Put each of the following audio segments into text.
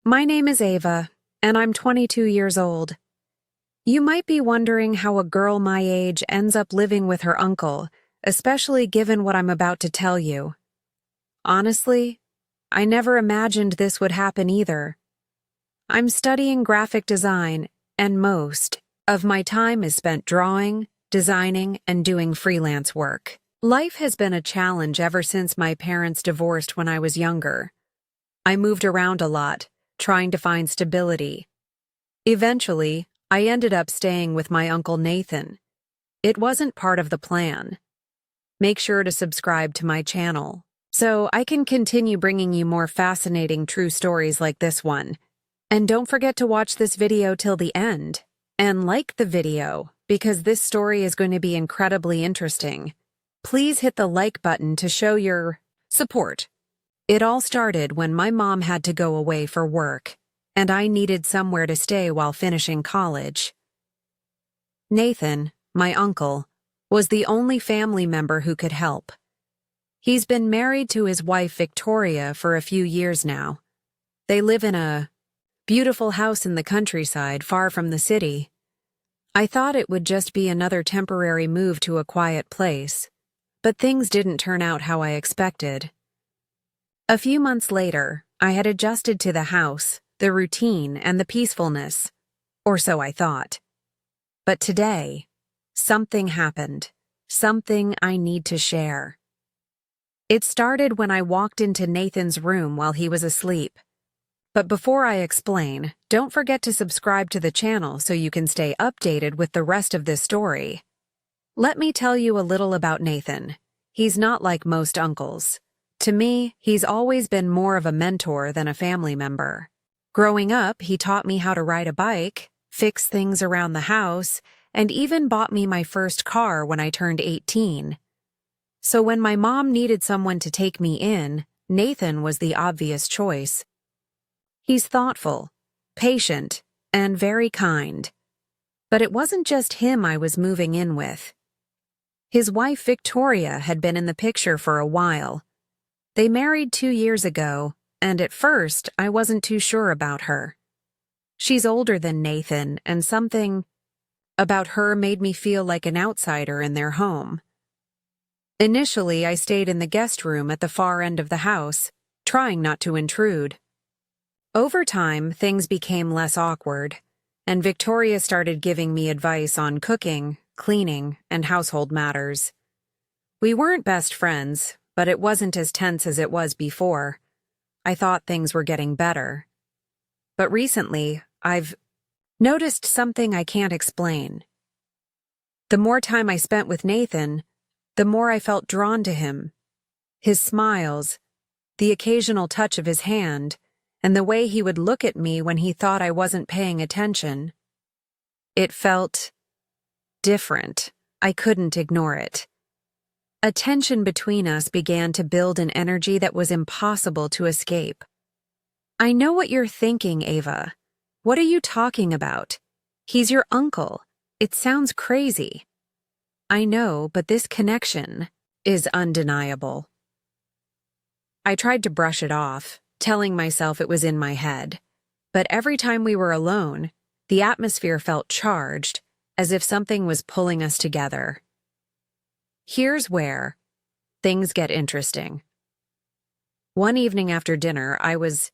My name is Ava, and I'm 22 years old. You might be wondering how a girl my age ends up living with her uncle, especially given what I'm about to tell you. Honestly, I never imagined this would happen either. I'm studying graphic design, and most of my time is spent drawing, designing, and doing freelance work. Life has been a challenge ever since my parents divorced when I was younger. I moved around a lot, trying to find stability. Eventually, I ended up staying with my Uncle Nathan. It wasn't part of the plan. Make sure to subscribe to my channel so I can continue bringing you more fascinating true stories like this one. And don't forget to watch this video till the end. And like the video, because this story is going to be incredibly interesting. Please hit the like button to show your support. It all started when my mom had to go away for work, and I needed somewhere to stay while finishing college. Nathan, my uncle, was the only family member who could help. He's been married to his wife Victoria for a few years now. They live in a beautiful house in the countryside far from the city. I thought it would just be another temporary move to a quiet place, but things didn't turn out how I expected. A few months later, I had adjusted to the house, the routine, and the peacefulness, or so I thought. But today, something happened, something I need to share. It started when I walked into Nathan's room while he was asleep. But before I explain, don't forget to subscribe to the channel so you can stay updated with the rest of this story. Let me tell you a little about Nathan. He's not like most uncles. To me, he's always been more of a mentor than a family member. Growing up, he taught me how to ride a bike, fix things around the house, and even bought me my first car when I turned 18. So when my mom needed someone to take me in, Nathan was the obvious choice. He's thoughtful, patient, and very kind. But it wasn't just him I was moving in with. His wife Victoria had been in the picture for a while. They married 2 years ago, and at first I wasn't too sure about her. She's older than Nathan, and something about her made me feel like an outsider in their home. Initially, I stayed in the guest room at the far end of the house, trying not to intrude. Over time, things became less awkward, and Victoria started giving me advice on cooking, cleaning, and household matters. We weren't best friends, but it wasn't as tense as it was before. I thought things were getting better. But recently, I've noticed something I can't explain. The more time I spent with Nathan, the more I felt drawn to him. His smiles, the occasional touch of his hand, and the way he would look at me when he thought I wasn't paying attention. It felt different. I couldn't ignore it. A tension between us began to build an energy that was impossible to escape. I know what you're thinking, Ava. What are you talking about? He's your uncle. It sounds crazy. I know, but this connection is undeniable. I tried to brush it off, telling myself it was in my head. But every time we were alone, the atmosphere felt charged, as if something was pulling us together. Here's where things get interesting. One evening after dinner, I was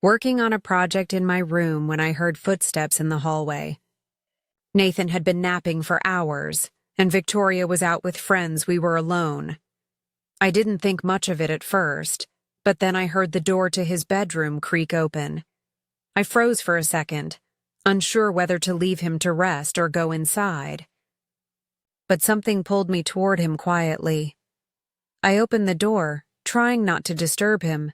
working on a project in my room when I heard footsteps in the hallway. Nathan had been napping for hours, and Victoria was out with friends. We were alone. I didn't think much of it at first, but then I heard the door to his bedroom creak open. I froze for a second, unsure whether to leave him to rest or go inside. But something pulled me toward him quietly. I opened the door, trying not to disturb him.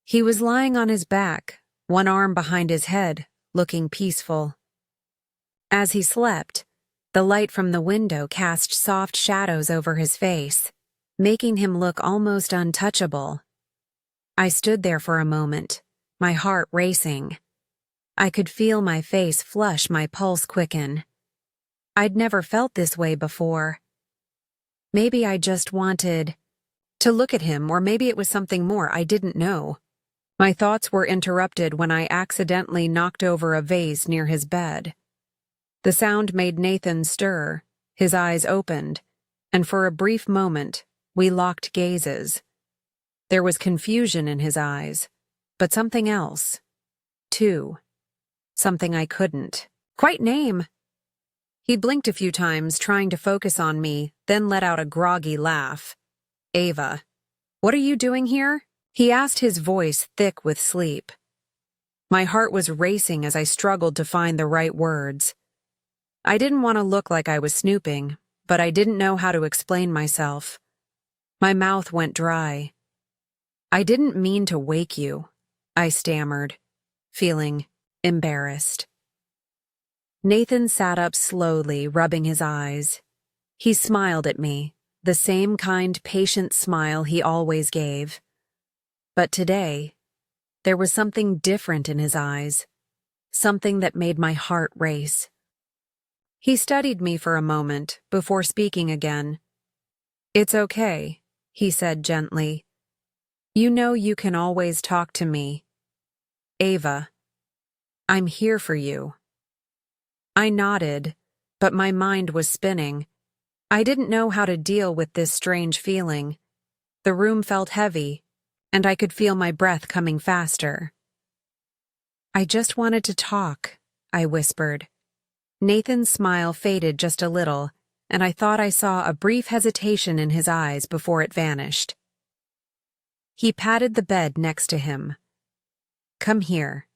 He was lying on his back, one arm behind his head, looking peaceful. As he slept, the light from the window cast soft shadows over his face, making him look almost untouchable. I stood there for a moment, my heart racing. I could feel my face flush, my pulse quicken. I'd never felt this way before. Maybe I just wanted to look at him, or maybe it was something more I didn't know. My thoughts were interrupted when I accidentally knocked over a vase near his bed. The sound made Nathan stir, his eyes opened, and for a brief moment, we locked gazes. There was confusion in his eyes, but something else, too. Something I couldn't quite name. He blinked a few times, trying to focus on me, then let out a groggy laugh. "Ava, what are you doing here?" he asked, his voice thick with sleep. My heart was racing as I struggled to find the right words. I didn't want to look like I was snooping, but I didn't know how to explain myself. My mouth went dry. "I didn't mean to wake you," I stammered, feeling embarrassed. Nathan sat up slowly, rubbing his eyes. He smiled at me, the same kind, patient smile he always gave. But today, there was something different in his eyes, something that made my heart race. He studied me for a moment before speaking again. "It's okay," he said gently. "You know you can always talk to me. Ava, I'm here for you." I nodded, but my mind was spinning. I didn't know how to deal with this strange feeling. The room felt heavy, and I could feel my breath coming faster. "I just wanted to talk," I whispered. Nathan's smile faded just a little, and I thought I saw a brief hesitation in his eyes before it vanished. He patted the bed next to him. "Come here.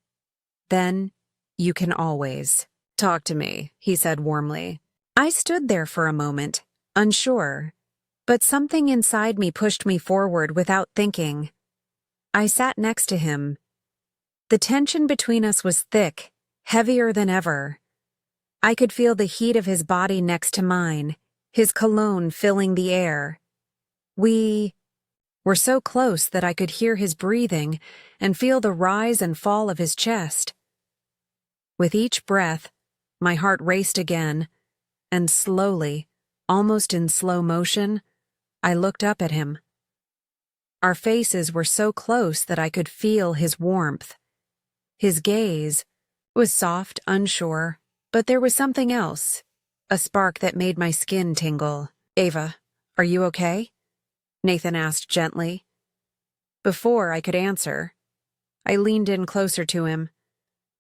Then you can always talk to me," he said warmly. I stood there for a moment, unsure, but something inside me pushed me forward without thinking. I sat next to him. The tension between us was thick, heavier than ever. I could feel the heat of his body next to mine, his cologne filling the air. We were so close that I could hear his breathing and feel the rise and fall of his chest. With each breath, my heart raced again, and slowly, almost in slow motion, I looked up at him. Our faces were so close that I could feel his warmth. His gaze was soft, unsure, but there was something else, a spark that made my skin tingle. "Ava, are you okay?" Nathan asked gently. Before I could answer, I leaned in closer to him.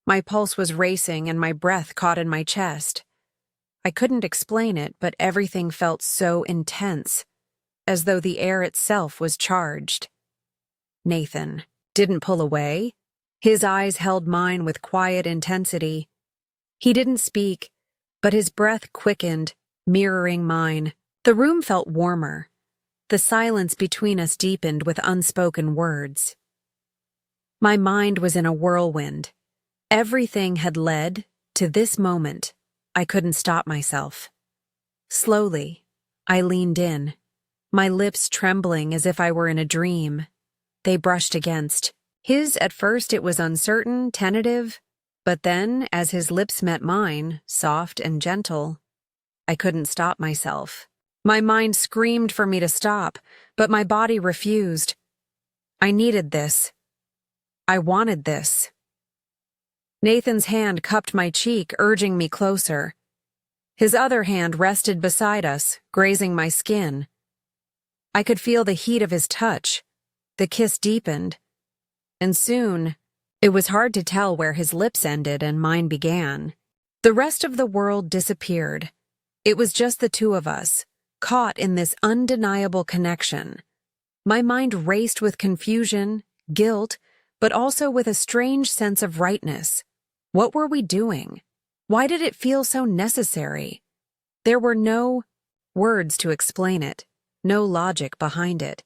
My pulse was racing and my breath caught in my chest. I couldn't explain it, but everything felt so intense, as though the air itself was charged. Nathan didn't pull away. His eyes held mine with quiet intensity. He didn't speak, but his breath quickened, mirroring mine. The room felt warmer. The silence between us deepened with unspoken words. My mind was in a whirlwind. Everything had led to this moment. I couldn't stop myself. Slowly, I leaned in, my lips trembling as if I were in a dream. They brushed against his. At first it was uncertain, tentative, but then, as his lips met mine, soft and gentle, I couldn't stop myself. My mind screamed for me to stop, but my body refused. I needed this. I wanted this. Nathan's hand cupped my cheek, urging me closer. His other hand rested beside us, grazing my skin. I could feel the heat of his touch. The kiss deepened, and soon, it was hard to tell where his lips ended and mine began. The rest of the world disappeared. It was just the two of us, caught in this undeniable connection. My mind raced with confusion, guilt, but also with a strange sense of rightness. What were we doing? Why did it feel so necessary? There were no words to explain it, no logic behind it.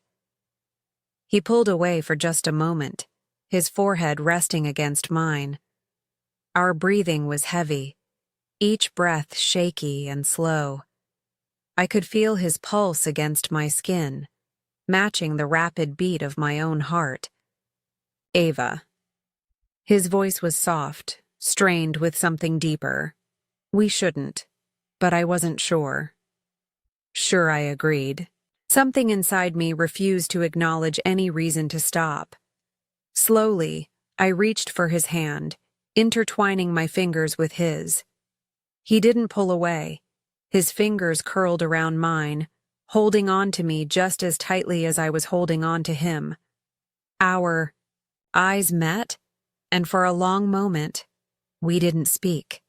He pulled away for just a moment, his forehead resting against mine. Our breathing was heavy, each breath shaky and slow. I could feel his pulse against my skin, matching the rapid beat of my own heart. "Ava." His voice was soft, strained with something deeper. "We shouldn't, but I wasn't sure." Sure, I agreed. Something inside me refused to acknowledge any reason to stop. Slowly, I reached for his hand, intertwining my fingers with his. He didn't pull away. His fingers curled around mine, holding on to me just as tightly as I was holding on to him. Our eyes met, and for a long moment, we didn't speak.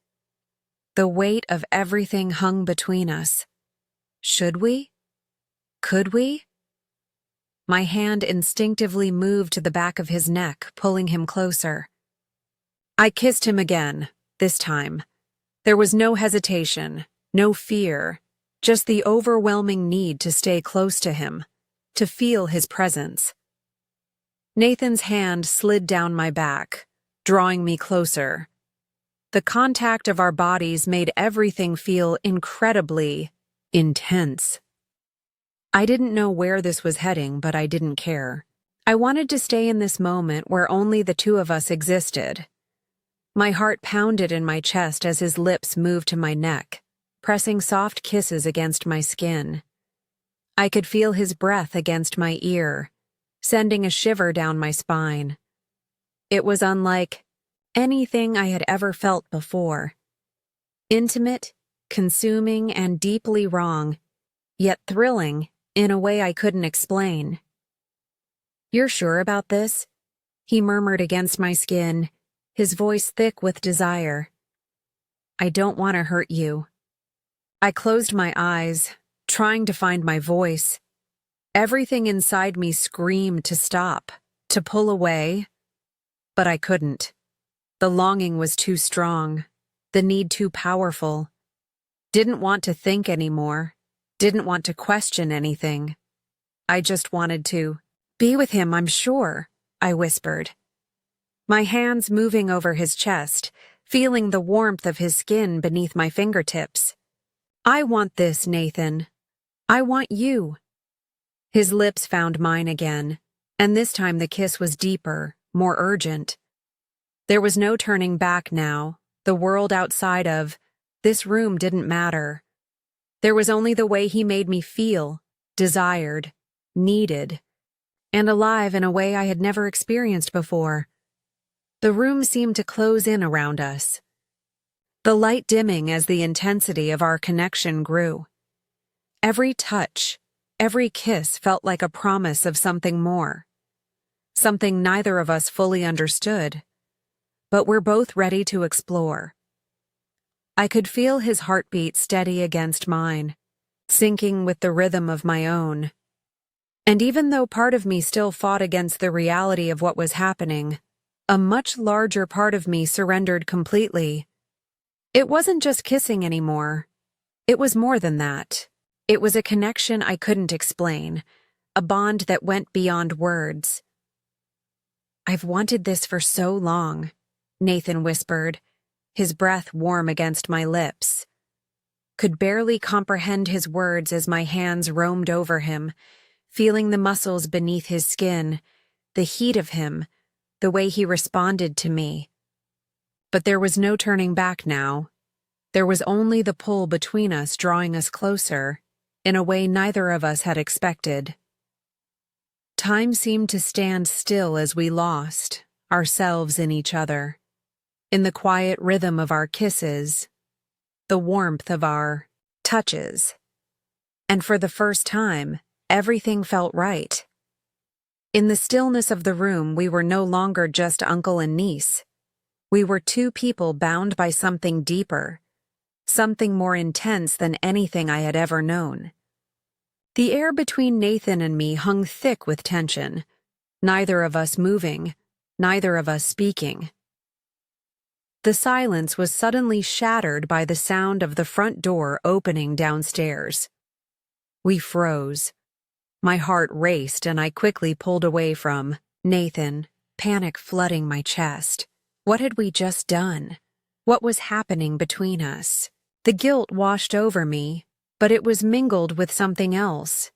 The weight of everything hung between us. Should we? Could we? My hand instinctively moved to the back of his neck, pulling him closer. I kissed him again, this time. There was no hesitation, no fear, just the overwhelming need to stay close to him, to feel his presence. Nathan's hand slid down my back, drawing me closer. The contact of our bodies made everything feel incredibly intense. I didn't know where this was heading, but I didn't care. I wanted to stay in this moment where only the two of us existed. My heart pounded in my chest as his lips moved to my neck, pressing soft kisses against my skin. I could feel his breath against my ear, sending a shiver down my spine. It was unlike anything I had ever felt before. Intimate, consuming, and deeply wrong, yet thrilling in a way I couldn't explain. "You're sure about this?" he murmured against my skin, his voice thick with desire. "I don't want to hurt you." I closed my eyes, trying to find my voice. Everything inside me screamed to stop, to pull away, but I couldn't. The longing was too strong, the need too powerful. Didn't want to think anymore, didn't want to question anything. I just wanted to be with him, I'm sure, I whispered. My hands moving over his chest, feeling the warmth of his skin beneath my fingertips. "I want this, Nathan. I want you." His lips found mine again, and this time the kiss was deeper, more urgent. There was no turning back now. The world outside of this room didn't matter. There was only the way he made me feel, desired, needed, and alive in a way I had never experienced before. The room seemed to close in around us, the light dimming as the intensity of our connection grew. Every touch, every kiss felt like a promise of something more, something neither of us fully understood, but we're both ready to explore. I could feel his heartbeat steady against mine, syncing with the rhythm of my own. And even though part of me still fought against the reality of what was happening, a much larger part of me surrendered completely. It wasn't just kissing anymore. It was more than that. It was a connection I couldn't explain, a bond that went beyond words. "I've wanted this for so long," Nathan whispered, his breath warm against my lips. Could barely comprehend his words as my hands roamed over him, feeling the muscles beneath his skin, the heat of him, the way he responded to me. But there was no turning back now. There was only the pull between us drawing us closer, in a way neither of us had expected. Time seemed to stand still as we lost ourselves in each other, in the quiet rhythm of our kisses, the warmth of our touches. And for the first time, everything felt right. In the stillness of the room, we were no longer just uncle and niece. We were two people bound by something deeper, something more intense than anything I had ever known. The air between Nathan and me hung thick with tension, neither of us moving, neither of us speaking. The silence was suddenly shattered by the sound of the front door opening downstairs. We froze. My heart raced and I quickly pulled away from Nathan, panic flooding my chest. What had we just done? What was happening between us? The guilt washed over me, but it was mingled with something else.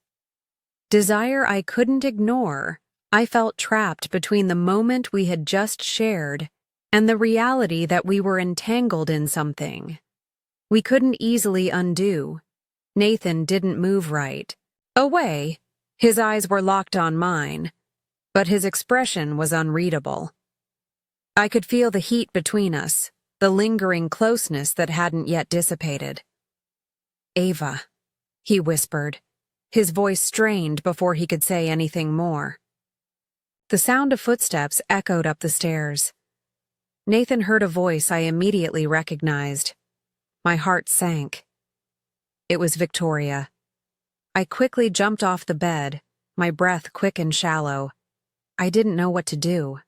Desire I couldn't ignore. I felt trapped between the moment we had just shared and the reality that we were entangled in something we couldn't easily undo. Nathan didn't move right. Away. His eyes were locked on mine. but his expression was unreadable. I could feel the heat between us, the lingering closeness that hadn't yet dissipated. "Ava," he whispered, his voice strained before he could say anything more. The sound of footsteps echoed up the stairs. Nathan heard a voice I immediately recognized. My heart sank. It was Victoria. I quickly jumped off the bed, my breath quick and shallow. I didn't know what to do.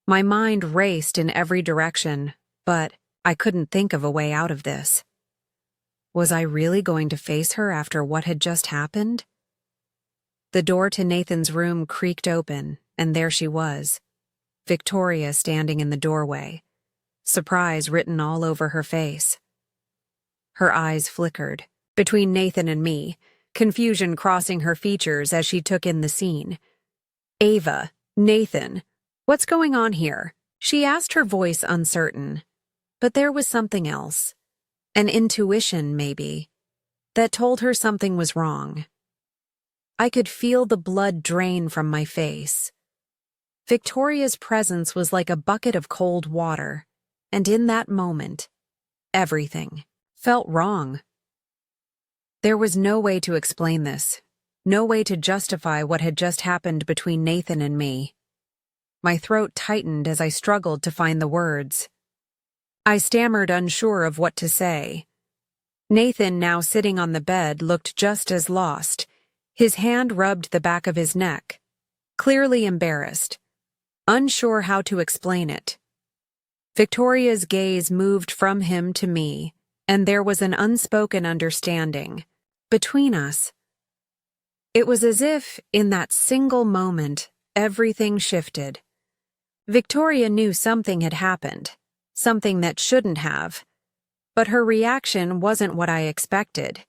My mind raced in every direction, but I couldn't think of a way out of this. Was I really going to face her after what had just happened? The door to Nathan's room creaked open, and there she was, Victoria standing in the doorway, surprise written all over her face. Her eyes flickered. Between Nathan and me, confusion crossing her features as she took in the scene. "Ava, Nathan, what's going on here?" she asked, her voice uncertain. But there was something else, an intuition maybe, that told her something was wrong. I could feel the blood drain from my face. Victoria's presence was like a bucket of cold water, and in that moment, everything felt wrong. There was no way to explain this, no way to justify what had just happened between Nathan and me. My throat tightened as I struggled to find the words. I stammered, unsure of what to say. Nathan, now sitting on the bed, looked just as lost. His hand rubbed the back of his neck, clearly embarrassed, unsure how to explain it. Victoria's gaze moved from him to me, and there was an unspoken understanding between us. It was as if, in that single moment, everything shifted. Victoria knew something had happened, something that shouldn't have, but her reaction wasn't what I expected.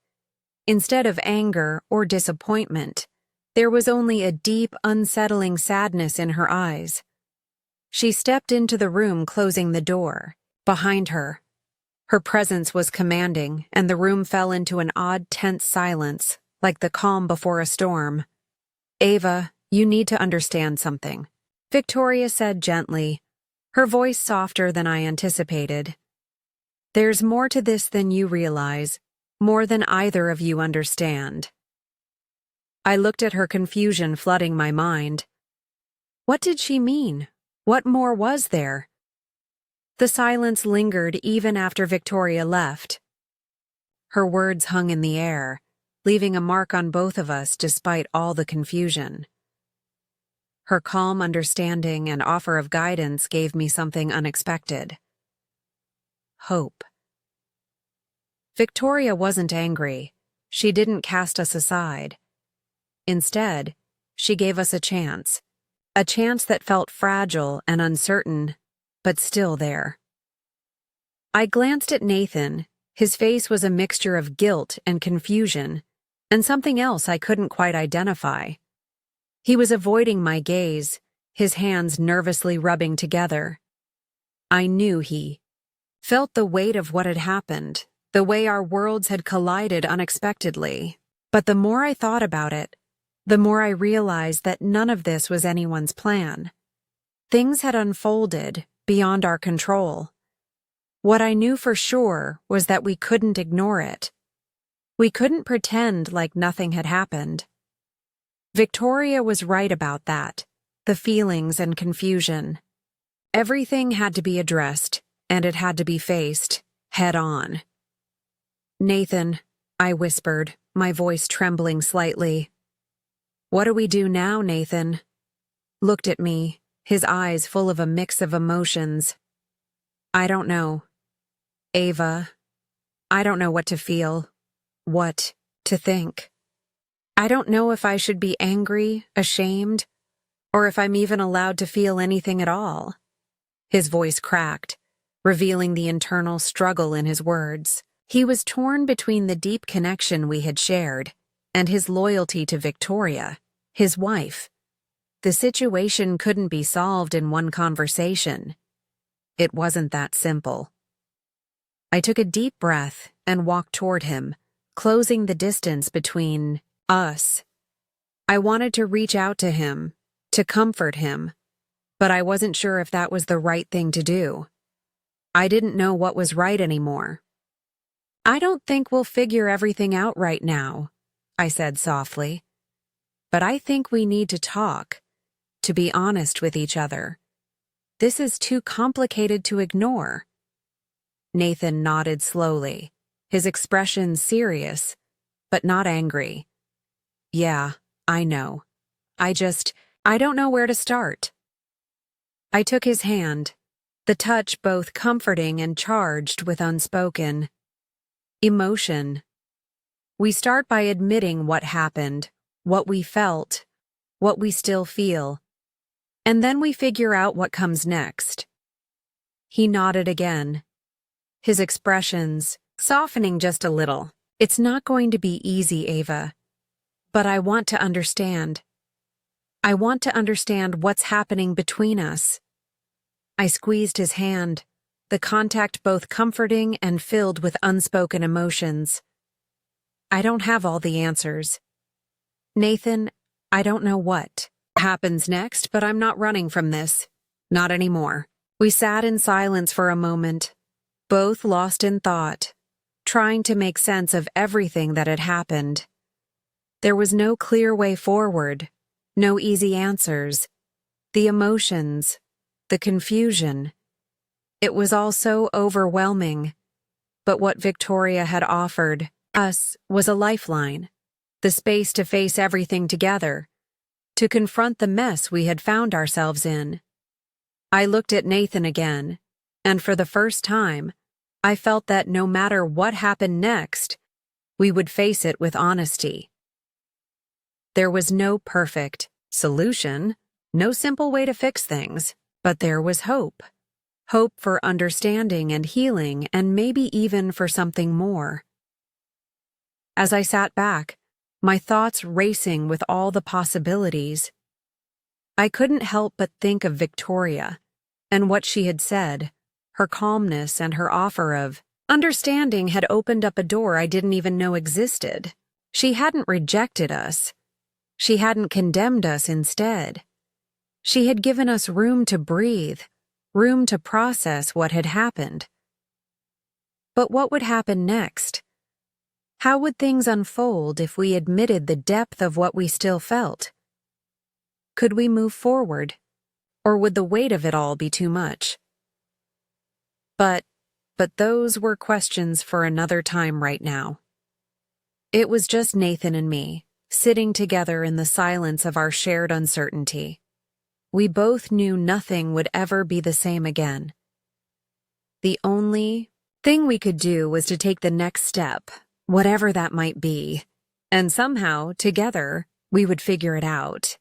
Instead of anger or disappointment, there was only a deep, unsettling sadness in her eyes. She stepped into the room, closing the door behind her. Her presence was commanding, and the room fell into an odd, tense silence, like the calm before a storm. "Ava, you need to understand something," Victoria said gently, her voice softer than I anticipated. "There's more to this than you realize, more than either of you understand." I looked at her, confusion flooding my mind. What did she mean? What more was there? The silence lingered even after Victoria left. Her words hung in the air, leaving a mark on both of us despite all the confusion. Her calm understanding and offer of guidance gave me something unexpected. Hope. Victoria wasn't angry. She didn't cast us aside. Instead, she gave us a chance that felt fragile and uncertain, but still there. I glanced at Nathan. His face was a mixture of guilt and confusion, and something else I couldn't quite identify. He was avoiding my gaze, his hands nervously rubbing together. I knew he felt the weight of what had happened, the way our worlds had collided unexpectedly. But the more I thought about it, the more I realized that none of this was anyone's plan. Things had unfolded beyond our control. What I knew for sure was that we couldn't ignore it. We couldn't pretend like nothing had happened. Victoria was right about that, the feelings and confusion. Everything had to be addressed, and it had to be faced, head on. "Nathan," I whispered, my voice trembling slightly. "What do we do now, Nathan?" Looked at me, his eyes full of a mix of emotions. "I don't know. Ava, I don't know what to feel, what to think. I don't know if I should be angry, ashamed, or if I'm even allowed to feel anything at all." His voice cracked, revealing the internal struggle in his words. He was torn between the deep connection we had shared and his loyalty to Victoria, his wife. The situation couldn't be solved in one conversation. It wasn't that simple. I took a deep breath and walked toward him, closing the distance between us. I wanted to reach out to him, to comfort him, but I wasn't sure if that was the right thing to do. I didn't know what was right anymore. "I don't think we'll figure everything out right now," I said softly. "But I think we need to talk, to be honest with each other. This is too complicated to ignore." Nathan nodded slowly, his expression serious, but not angry. "Yeah, I know. I don't know where to start." I took his hand, the touch both comforting and charged with unspoken emotion. "We start by admitting what happened, what we felt, what we still feel, and then we figure out what comes next." He nodded again, his expressions softening just a little. "It's not going to be easy, Ava, but I want to understand. I want to understand what's happening between us." I squeezed his hand, the contact both comforting and filled with unspoken emotions. "I don't have all the answers. Nathan, I don't know what happens next, but I'm not running from this. Not anymore." We sat in silence for a moment, both lost in thought, trying to make sense of everything that had happened. There was no clear way forward, no easy answers. The emotions, the confusion. It was all so overwhelming, but what Victoria had offered us was a lifeline, the space to face everything together, to confront the mess we had found ourselves in. I looked at Nathan again, and for the first time, I felt that no matter what happened next, we would face it with honesty. There was no perfect solution, no simple way to fix things, but there was hope. Hope for understanding and healing, and maybe even for something more. As I sat back, my thoughts racing with all the possibilities, I couldn't help but think of Victoria and what she had said. Her calmness and her offer of understanding had opened up a door I didn't even know existed. She hadn't rejected us. She hadn't condemned us instead. She had given us room to breathe, room to process what had happened. But what would happen next? How would things unfold if we admitted the depth of what we still felt? Could we move forward, or would the weight of it all be too much? But those were questions for another time right now. It was just Nathan and me, sitting together in the silence of our shared uncertainty. We both knew nothing would ever be the same again. The only thing we could do was to take the next step, whatever that might be, and somehow, together, we would figure it out.